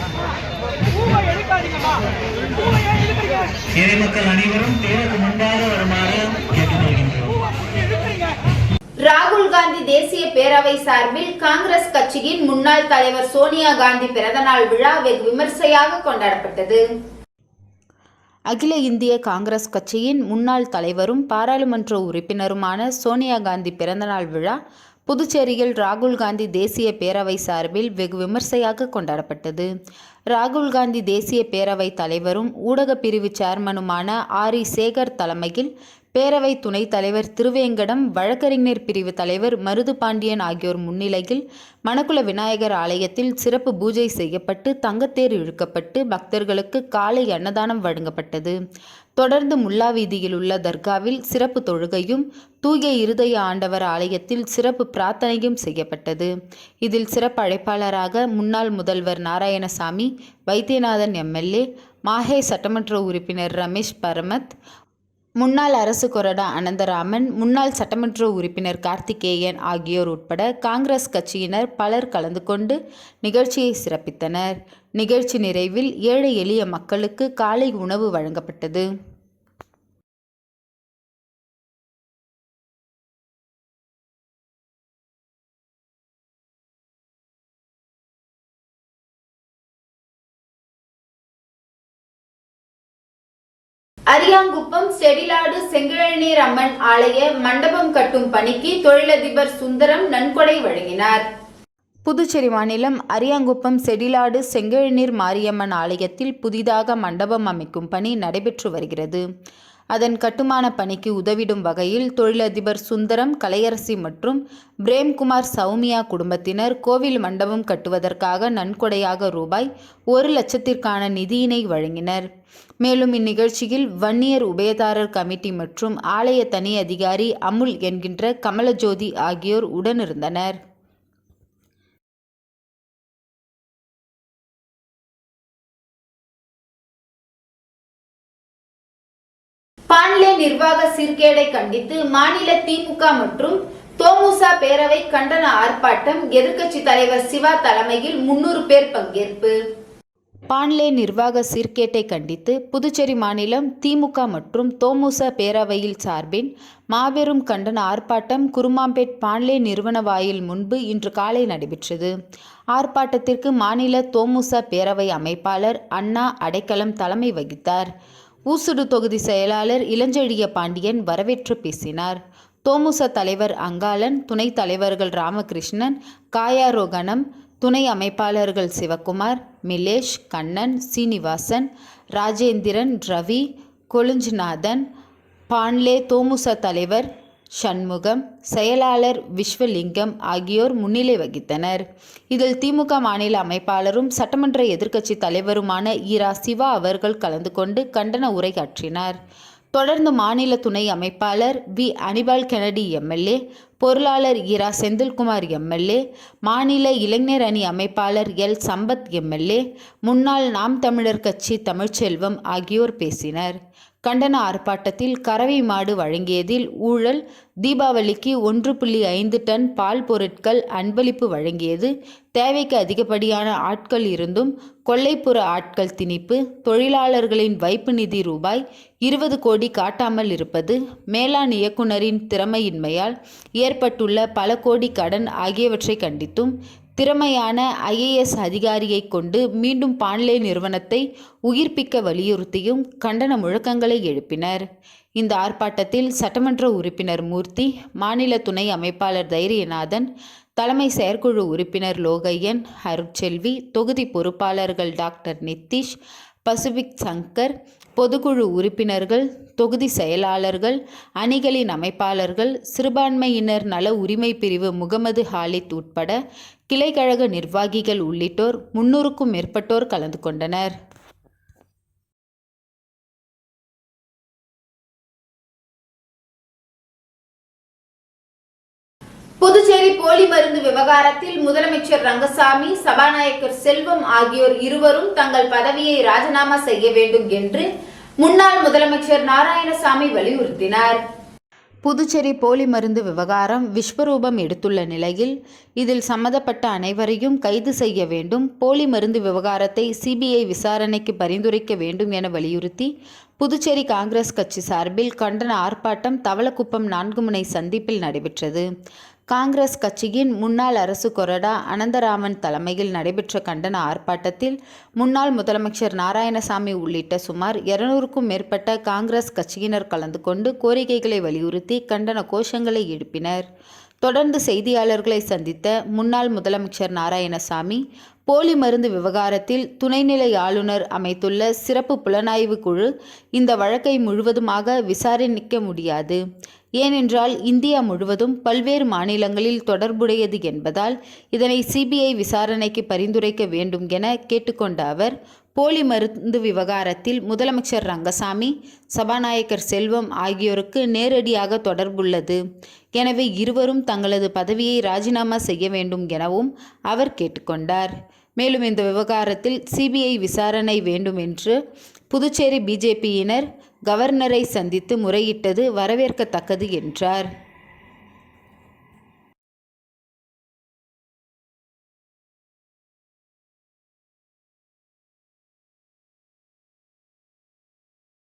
இறைமக்கள் அனைவரும் தேருக்கு முன்பாக வருமாறு கேட்டுக்கொள்கின்றோம். ராகுல் காந்தி தேசிய பேரவை சார்பில் காங்கிரஸ் கட்சியின் முன்னாள் தலைவர் சோனியா காந்தி பிறந்தநாள் விழா வெகு விமர்சையாக கொண்டாடப்பட்டது. அகில இந்திய காங்கிரஸ் கட்சியின் முன்னாள் தலைவரும் பாராளுமன்ற உறுப்பினருமான சோனியா காந்தி பிறந்தநாள் விழா புதுச்சேரியில் ராகுல் காந்தி தேசிய பேரவை சார்பில் வெகு விமர்சையாக கொண்டாடப்பட்டது. ராகுல் காந்தி தேசிய பேரவை தலைவரும் ஊடக பிரிவு சேர்மனுமான RE சேகர் தலைமையில் பேரவை துணைத் தலைவர் திருவேங்கடம், வழக்கறிஞர் பிரிவு தலைவர் மருது பாண்டியன் ஆகியோர் முன்னிலையில் மணக்குள விநாயகர் ஆலயத்தில் சிறப்பு பூஜை செய்யப்பட்டு தங்கத்தேர் இழுக்கப்பட்டு பக்தர்களுக்கு காலை அன்னதானம் வழங்கப்பட்டது. தொடர்ந்து முல்லா வீதியில் உள்ள தர்காவில் சிறப்பு தொழுகையும், தூய இருதய ஆண்டவர் ஆலயத்தில் சிறப்பு பிரார்த்தனையும் செய்யப்பட்டது. இதில் சிறப்பு அழைப்பாளராக முன்னாள் முதல்வர் நாராயணசாமி, வைத்தியநாதன் MLA, மாஹே சட்டமன்ற உறுப்பினர் ரமேஷ் பரமத், முன்னாள் அரசு கொறடா அனந்தராமன், முன்னாள் சட்டமன்ற உறுப்பினர் கார்த்திகேயன் ஆகியோர் உட்பட காங்கிரஸ் கட்சியினர் பலர் கலந்து கொண்டு நிகழ்ச்சியை சிறப்பித்தனர். நிகழ்ச்சி நிறைவில் ஏழை எளிய மக்களுக்கு காலை உணவு வழங்கப்பட்டது. அரியாங்குப்பம் செடிலாடு செங்கிழநீர் அம்மன் ஆலய மண்டபம் கட்டும் பணிக்கு தொழிலதிபர் சுந்தரம் நன்கொடை வழங்கினார். புதுச்சேரி மாநிலம் அரியாங்குப்பம் செடிலாடு செங்கிழநீர் மாரியம்மன் ஆலயத்தில் புதிதாக மண்டபம் அமைக்கும் பணி நடைபெற்று வருகிறது. அதன் கட்டுமான பணிக்கு உதவிடும் வகையில் தொழிலதிபர் சுந்தரம், கலையரசி மற்றும் பிரேம்குமார் சௌமியா குடும்பத்தினர் கோவில் மண்டபம் கட்டுவதற்காக நன்கொடையாக ரூபாய் 1,00,000க்கான நிதியினை வழங்கினர். மேலும் இந்நிகழ்ச்சியில் வன்னியர் உபயதாரர் கமிட்டி மற்றும் ஆலய தனி அதிகாரி அமுல் என்கின்ற கமலஜோதி ஆகியோர் உடனிருந்தனர். பாண்லே நிர்வாக சீர்கேடை கண்டித்து மாநில திமுக மற்றும் தோமுச பேரவை கண்டன ஆர்ப்பாட்டம். எதிர்க்கட்சி தலைவர் சிவா தலைமையில் 300 பேர் பங்கேற்பு. பாண்லே நிர்வாக சீர்கேட்டை கண்டித்து புதுச்சேரி மாநிலம் திமுக மற்றும் தோமுச பேரவையில் சார்பின் மாபெரும் கண்டன ஆர்ப்பாட்டம் குருமாம்பேட் பாண்லே நிறுவன வாயில் முன்பு இன்று காலை நடைபெற்றது. ஆர்ப்பாட்டத்திற்கு மாநில தோமுச பேரவை அமைப்பாளர் அண்ணா அடைக்கலம் தலைமை வகித்தார். ஊசுடு தொகுதி செயலாளர் இளஞ்செழிய பாண்டியன் வரவேற்று பேசினார். தோமுச தலைவர் அங்காளன், துணைத் தலைவர்கள் ராமகிருஷ்ணன், காயாரோகணம், துணை அமைப்பாளர்கள் சிவகுமார், மிலேஷ், கண்ணன், சீனிவாசன், ராஜேந்திரன், ரவி, கொழுஞ்சுநாதன், பாண்லே தோமுச தலைவர் சண்முகம், செயலாளர் விஸ்வலிங்கம் ஆகியோர் முன்னிலை வகித்தனர். இதில் திமுக மாநில அமைப்பாளரும் சட்டமன்ற எதிர்க்கட்சி தலைவருமான ஈரா சிவா அவர்கள் கலந்து கொண்டு கண்டன உரையாற்றினார். தொடர்ந்து மாநில துணை அமைப்பாளர் வி அனிபால் கெனடி எம்எல்ஏ, பொருளாளர் ஈரா செந்தில்குமார் எம்எல்ஏ, மாநில இளைஞர் அணி அமைப்பாளர் எல் சம்பத் எம்எல்ஏ, முன்னாள் நாம் தமிழர் கட்சி தமிழ்ச்செல்வம் ஆகியோர் பேசினர். கண்டன ஆர்ப்பாட்டத்தில் கறவை மாடு வழங்கியதில் ஊழல், தீபாவளிக்கு 1.5 டன் பால் பொருட்கள் அன்பளிப்பு வழங்கியது, தேவைக்கு அதிகப்படியான ஆட்கள் இருந்தும் கொல்லைப்புற ஆட்கள் திணிப்பு, தொழிலாளர்களின் வைப்பு நிதி ரூபாய் 20 கோடி காட்டாமல் இருப்பது, மேலாண் இயக்குநரின் திறமையின்மையால் ஏற்பட்டுள்ள பல கோடி கடன் ஆகியவற்றை கண்டித்தும் திறமையான IAS அதிகாரியை கொண்டு மீண்டும் பாண்லே நிறுவனத்தை உயிர்ப்பிக்க வலியுறுத்தியும் கண்டன முழக்கங்களை எழுப்பினர். இந்த ஆர்ப்பாட்டத்தில் சட்டமன்ற உறுப்பினர் மூர்த்தி, மாநில துணை அமைப்பாளர் தைரியநாதன், தலைமை செயற்குழு உறுப்பினர் லோகையன், அருட்செல்வி, தொகுதி பொறுப்பாளர்கள் டாக்டர் நித்திஷ், பசிபிக் சங்கர், பொதுக்குழு உறுப்பினர்கள், தொகுதி செயலாளர்கள், அணிகளின் அமைப்பாளர்கள், சிறுபான்மையினர் நல உரிமை பிரிவு முகமது ஹாலித் உட்பட கிளைக்கழக நிர்வாகிகள் உள்ளிட்டோர் 300க்கும் மேற்பட்டோர் கலந்து கொண்டனர். புதுச்சேரி போலி மருந்து விவகாரத்தில் முதலமைச்சர் ரங்கசாமி, சபாநாயகர் செல்வம் ஆகியோர் இருவரும் தங்கள் பதவியை ராஜினாமா செய்ய வேண்டும் என்று முன்னாள் முதலமைச்சர் நாராயணசாமி வலியுறுத்தினார். புதுச்சேரி போலி மருந்து விவகாரம் விஸ்வரூபம் எடுத்துள்ள நிலையில் இதில் சம்பந்தப்பட்ட அனைவரையும் கைது செய்ய வேண்டும், போலி மருந்து விவகாரத்தை CBI விசாரணைக்கு பரிந்துரைக்க வேண்டும் என வலியுறுத்தி புதுச்சேரி காங்கிரஸ் கட்சி சார்பில் கண்டன ஆர்ப்பாட்டம் தவளக்குப்பம் 4 முனை சந்திப்பில் நடைபெற்றது. காங்கிரஸ் கட்சியின் முன்னாள் அரசு கொறடா அனந்தராமன் தலைமையில் நடைபெற்ற கண்டன ஆர்ப்பாட்டத்தில் முன்னாள் முதலமைச்சர் நாராயணசாமி உள்ளிட்ட சுமார் 200க்கும் மேற்பட்ட காங்கிரஸ் கட்சியினர் கலந்து கொண்டு கோரிக்கைகளை வலியுறுத்தி கண்டன கோஷங்களை எழுப்பினர். தொடர்ந்து செய்தியாளர்களை சந்தித்த முன்னாள் முதலமைச்சர் நாராயணசாமி, போலி மருந்து விவகாரத்தில் துணைநிலை ஆளுநர் அமைத்துள்ள சிறப்பு புலனாய்வு குழு இந்த வழக்கை முழுவதுமாக விசாரிக்க முடியாது. ஏனென்றால் இந்தியா முழுவதும் பல்வேறு மாநிலங்களில் தொடர்புடையது என்பதால் இதனை CBI விசாரணைக்கு பரிந்துரைக்க வேண்டும் என கேட்டுக்கொண்ட அவர், போலி மருந்து விவகாரத்தில் முதலமைச்சர் ரங்கசாமி, சபாநாயகர் செல்வம் ஆகியோருக்கு நேரடியாக தொடர்புள்ளது. எனவே இருவரும் தங்களது பதவியை ராஜினாமா செய்ய வேண்டும் எனவும் அவர் கேட்டுக்கொண்டார். மேலும் இந்த விவகாரத்தில் சிபிஐ விசாரணை வேண்டும் என்று புதுச்சேரி பிஜேபியினர் கவர்னரை சந்தித்து முறையிட்டது வரவேற்கத்தக்கது என்றார்.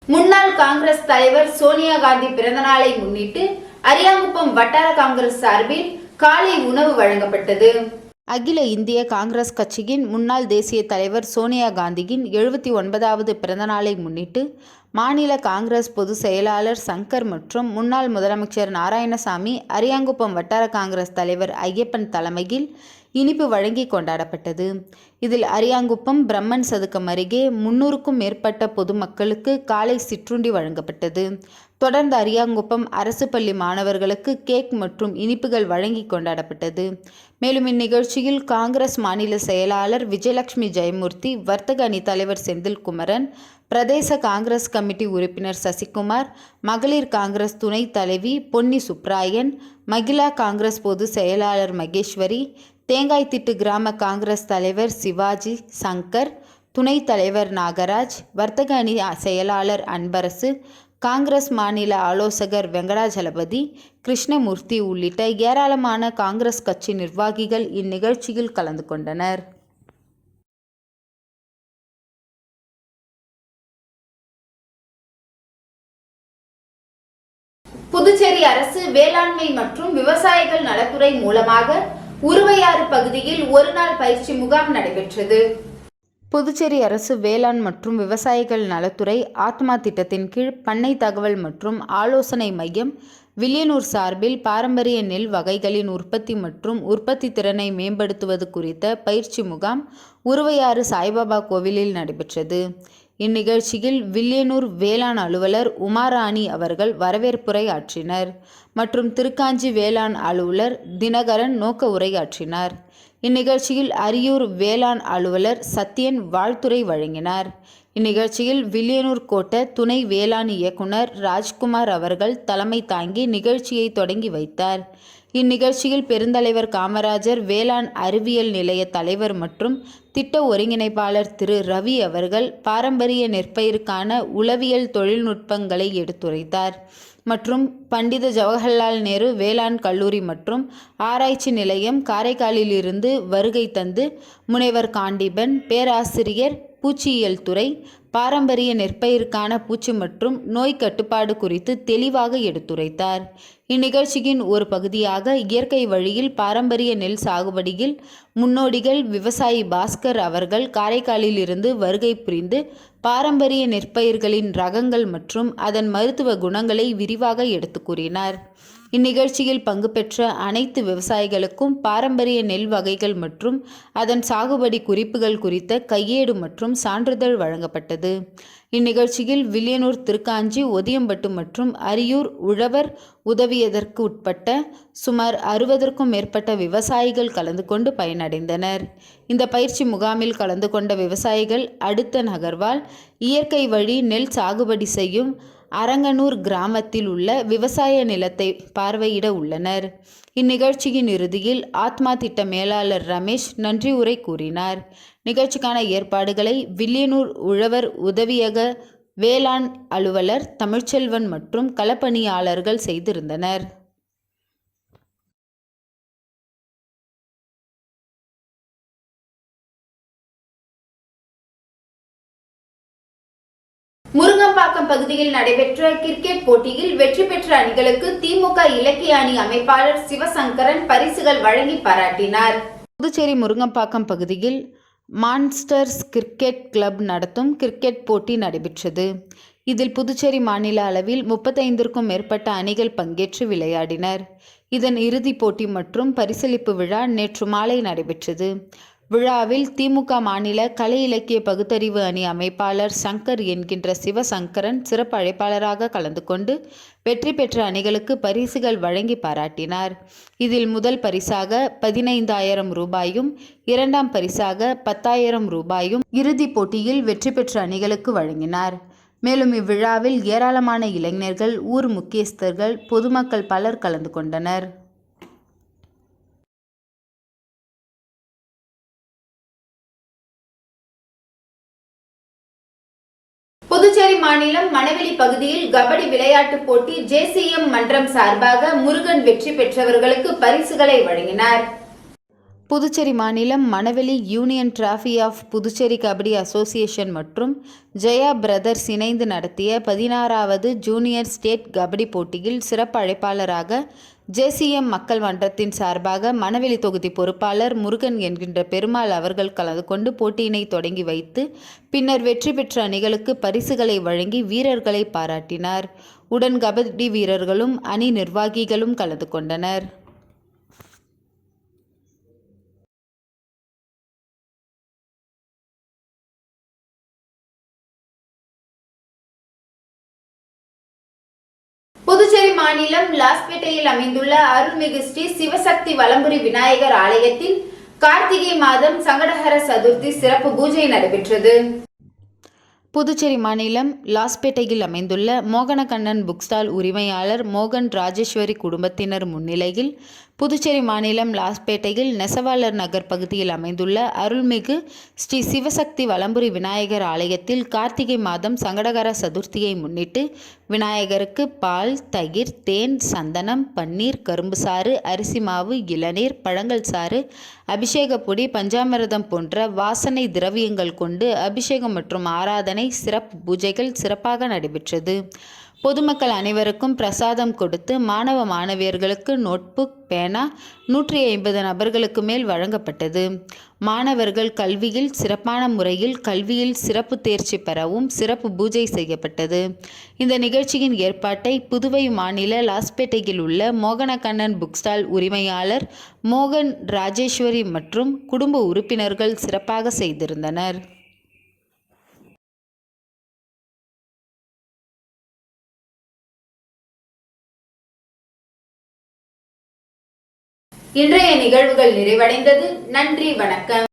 முன்னாள் காங்கிரஸ் தலைவர் சோனியா காந்தி பிறந்தநாளை முன்னிட்டு அரியாங்குப்பம் வட்டார காங்கிரஸ் சார்பில் காலை உணவு வழங்கப்பட்டது. அகில இந்திய காங்கிரஸ் கட்சியின் முன்னாள் தேசிய தலைவர் சோனியா காந்தியின் 79வது பிறந்தநாளை முன்னிட்டு மாநில காங்கிரஸ் பொதுச் செயலாளர் சங்கர் மற்றும் முன்னாள் முதலமைச்சர் நாராயணசாமி அரியாங்குப்பம் வட்டார காங்கிரஸ் தலைவர் ஐயப்பன் தலைமையில் இனிப்பு வழங்கி கொண்டாடப்பட்டது. இதில் அரியாங்குப்பம் பிரம்மன் சதுக்கம் அருகே 300க்கும் மேற்பட்ட பொதுமக்களுக்கு காலை சிற்றுண்டி வழங்கப்பட்டது. தொடர்ந்து அரியாங்குப்பம் அரசு பள்ளி மாணவர்களுக்கு கேக் மற்றும் இனிப்புகள் வழங்கி கொண்டாடப்பட்டது. மேலும் இந்நிகழ்ச்சியில் காங்கிரஸ் மாநில செயலாளர் விஜயலட்சுமி ஜெயமூர்த்தி, வர்த்தக அணி தலைவர் செந்தில்குமரன், பிரதேச காங்கிரஸ் கமிட்டி உறுப்பினர் சசிகுமார், மகளிர் காங்கிரஸ் துணைத் தலைவி பொன்னி சுப்ராயன், மகிழா காங்கிரஸ் பொதுச் செயலாளர் மகேஸ்வரி, தேங்காய்த்திட்டு கிராம காங்கிரஸ் தலைவர் சிவாஜி சங்கர், துணைத் தலைவர் நாகராஜ், வர்த்தக அணி செயலாளர் அன்பரசு, காங்கிரஸ் மாநில ஆலோசகர் வெங்கடாஜலபதி, கிருஷ்ணமூர்த்தி உள்ளிட்ட ஏராளமான காங்கிரஸ் கட்சி நிர்வாகிகள் இந்நிகழ்ச்சியில் கலந்து கொண்டனர். புதுச்சேரி அரசு வேளாண்மை மற்றும் விவசாயிகள் நலத்துறை மூலமாக உருவையாறு பகுதியில் ஒருநாள் பயிற்சி முகாம் நடைபெற்றது. புதுச்சேரி அரசு வேளாண் மற்றும் விவசாயிகள் நலத்துறை ஆத்மா திட்டத்தின் கீழ் பண்ணை தகவல் மற்றும் ஆலோசனை மையம் வில்லியனூர் சார்பில் பாரம்பரிய நெல் வகைகளின் உற்பத்தி மற்றும் உற்பத்தி திறனை மேம்படுத்துவது குறித்த பயிற்சி முகாம் உருவையாறு சாய்பாபா கோவிலில் நடைபெற்றது. இந்நிகழ்ச்சியில் வில்லியனூர் வேளாண் அலுவலர் உமாராணி அவர்கள் வரவேற்புரை ஆற்றினர் மற்றும் திருக்காஞ்சி வேளாண் அலுவலர் தினகரன் நோக்க உரையாற்றினார். இந்நிகழ்ச்சியில் அரியூர் வேளாண் அலுவலர் சத்யன் வாழ்த்துரை வழங்கினார். இந்நிகழ்ச்சியில் வில்லியனூர் கோட்ட துணை வேளாண் இயக்குனர் ராஜ்குமார் அவர்கள் தலைமை தாங்கி நிகழ்ச்சியை தொடங்கி வைத்தார். இந்நிகழ்ச்சியில் பெருந்தலைவர் காமராஜர் வேளாண் அறிவியல் நிலைய தலைவர் மற்றும் திட்ட ஒருங்கிணைப்பாளர் திரு ரவி அவர்கள் பாரம்பரிய நெற்பயிருக்கான உளவியல் தொழில்நுட்பங்களை எடுத்துரைத்தார் மற்றும் பண்டித ஜவஹர்லால் நேரு வேளாண் கல்லூரி மற்றும் ஆராய்ச்சி நிலையம் காரைக்காலில் இருந்து வருகை தந்து முனைவர் காண்டிபன் பேராசிரியர் பூச்சியியல் துறை பாரம்பரிய நெற்பயிருக்கான பூச்சி மற்றும் நோய் கட்டுப்பாடு குறித்து தெளிவாக எடுத்துரைத்தார். இந்நிகழ்ச்சியின் ஒரு பகுதியாக இயற்கை வழியில் பாரம்பரிய நெல் சாகுபடியில் முன்னோடிகள் விவசாயி பாஸ்கர் அவர்கள் காரைக்காலில் இருந்து வருகை புரிந்து பாரம்பரிய நெற்பயிர்களின் ரகங்கள் மற்றும் அதன் மருத்துவ குணங்களை விரிவாக எடுத்து கூறினார். இந்நிகழ்ச்சியில் பங்கு பெற்ற அனைத்து விவசாயிகளுக்கும் பாரம்பரிய நெல் வகைகள் மற்றும் அதன் சாகுபடி குறிப்புகள் குறித்த கையேடு மற்றும் சான்றிதழ் வழங்கப்பட்டது. இந்நிகழ்ச்சியில் வில்லியனூர், திருக்காஞ்சி, ஒதியம்பட்டு மற்றும் அரியூர் உழவர் உதவியதற்கு உட்பட்ட சுமார் 60க்கும் மேற்பட்ட விவசாயிகள் கலந்து கொண்டு பயனடைந்தனர். இந்த பயிற்சி முகாமில் கலந்து கொண்ட விவசாயிகள் அடுத்த நகர்வால் இயற்கை வழி நெல் சாகுபடி செய்யும் அரங்கனூர் கிராமத்தில் உள்ள விவசாய நிலத்தை பார்வையிட உள்ளனர். இந்நிகழ்ச்சியின் இறுதியில் ஆத்மா திட்ட மேலாளர் ரமேஷ் நன்றி உரை கூறினார். நிகழ்ச்சிக்கான ஏற்பாடுகளை வில்லியனூர் உழவர் உதவியக வேளாண் அலுவலர் தமிழ்ச்செல்வன் மற்றும் களப்பணியாளர்கள் செய்திருந்தனர். முருங்கம்பாக்கம் பகுதியில் நடைபெற்ற கிரிக்கெட் போட்டியில் வெற்றி பெற்ற அணிகளுக்கு திமுக இலக்கிய அணி அமைப்பாளர் சிவசங்கரன் பரிசுகள் வழங்கி பாராட்டினார். புதுச்சேரி முருங்கம்பாக்கம் பகுதியில் மான்ஸ்டர்ஸ் கிரிக்கெட் கிளப் நடத்தும் கிரிக்கெட் போட்டி நடைபெற்றது. இதில் புதுச்சேரி மாநில அளவில் 35க்கும் மேற்பட்ட அணிகள் பங்கேற்று விளையாடினர். இதன் இறுதிப் போட்டி மற்றும் பரிசளிப்பு விழா நேற்று மாலை நடைபெற்றது. விழாவில் திமுக மாநில கலை இலக்கிய பகுத்தறிவு அணி அமைப்பாளர் சங்கர் என்கின்ற சிவசங்கரன் சிறப்பு அழைப்பாளராக கலந்து கொண்டு வெற்றி பெற்ற அணிகளுக்கு பரிசுகள் வழங்கி பாராட்டினார். இதில் முதல் பரிசாக 15,000 ரூபாயும், இரண்டாம் பரிசாக 10,000 ரூபாயும் இறுதிப் போட்டியில் வெற்றி பெற்ற அணிகளுக்கு வழங்கினார். மேலும் இவ்விழாவில் ஏராளமான இளைஞர்கள், ஊர் முக்கியஸ்தர்கள், பொதுமக்கள் பலர் கலந்து கொண்டனர். மாநிலம் மணவெளி பகுதியில் கபடி விளையாட்டுப் போட்டி JCM மன்றம் சார்பாக முருகன் வெற்றி பெற்றவர்களுக்கு பரிசுகளை வழங்கினார். புதுச்சேரி மாநிலம் Manaveli union trophy of Puducherry kabaddi association மற்றும் ஜெயா பிரதர்ஸ் இணைந்து நடத்திய 16வது ஜூனியர் ஸ்டேட் கபடி போட்டியில் சிறப்பு அழைப்பாளராக JCM மக்கள் மன்றத்தின் சார்பாக மணவெளி தொகுதி பொறுப்பாளர் முருகன் என்கின்ற பெருமாள் அவர்கள் கலந்து கொண்டு போட்டியினை தொடங்கி வைத்து பின்னர் வெற்றி பெற்ற அணிகளுக்கு பரிசுகளை வழங்கி வீரர்களை பாராட்டினார். உடன் கபடி வீரர்களும் அணி நிர்வாகிகளும் கலந்து கொண்டனர். புதுச்சேரி மாநிலம் லாஸ்பேட்டையில் அமைந்துள்ள அருள்மிகு ஸ்ரீ சிவசக்தி வலம்புரி விநாயகர் ஆலயத்தில் கார்த்திகை மாதம் சங்கடஹர சதுர்த்தி சிறப்பு பூஜை நடைபெற்றது. புதுச்சேரி மாநிலம் லாஸ்பேட்டையில் அமைந்துள்ள மோகனகண்ணன் புக் ஸ்டால் உரிமையாளர் மோகன் ராஜேஸ்வரி குடும்பத்தினர் முன்னிலையில் புதுச்சேரி மாநிலம் லாஸ்பேட்டையில் நெசவாளர் நகர் பகுதியில் அமைந்துள்ள அருள்மிகு ஸ்ரீ சிவசக்தி வலம்புரி விநாயகர் ஆலயத்தில் கார்த்திகை மாதம் சங்கடகர சதுர்த்தியை முன்னிட்டு விநாயகருக்கு பால், தயிர், தேன், சந்தனம், பன்னீர், கரும்பு சாறு, அரிசி மாவு, இளநீர், பழங்கள் சாறு, அபிஷேக பொடி, பஞ்சாமிர்தம் போன்ற வாசனை திரவியங்கள் கொண்டு அபிஷேகம் மற்றும் ஆராதனை சிறப்பு பூஜைகள் சிறப்பாக நடைபெற்றது. பொதுமக்கள் அனைவருக்கும் பிரசாதம் கொடுத்து மாணவ மாணவியர்களுக்கு நோட்புக், பேனா 150 நபர்களுக்கு மேல் வழங்கப்பட்டது. மாணவர்கள் கல்வியில் சிறப்பான முறையில் கல்வியில் சிறப்பு தேர்ச்சி பெறவும் சிறப்பு பூஜை செய்யப்பட்டது. இந்த நிகழ்ச்சியின் ஏற்பாட்டை புதுவை மாநில லாஸ்பேட்டையில் உள்ள மோகனகண்ணன் புக் ஸ்டால் உரிமையாளர் மோகன் ராஜேஸ்வரி மற்றும் குடும்ப உறுப்பினர்கள் சிறப்பாக செய்திருந்தனர். இன்றைய நிகழ்வுகள் நிறைவடைந்தது. நன்றி, வணக்கம்.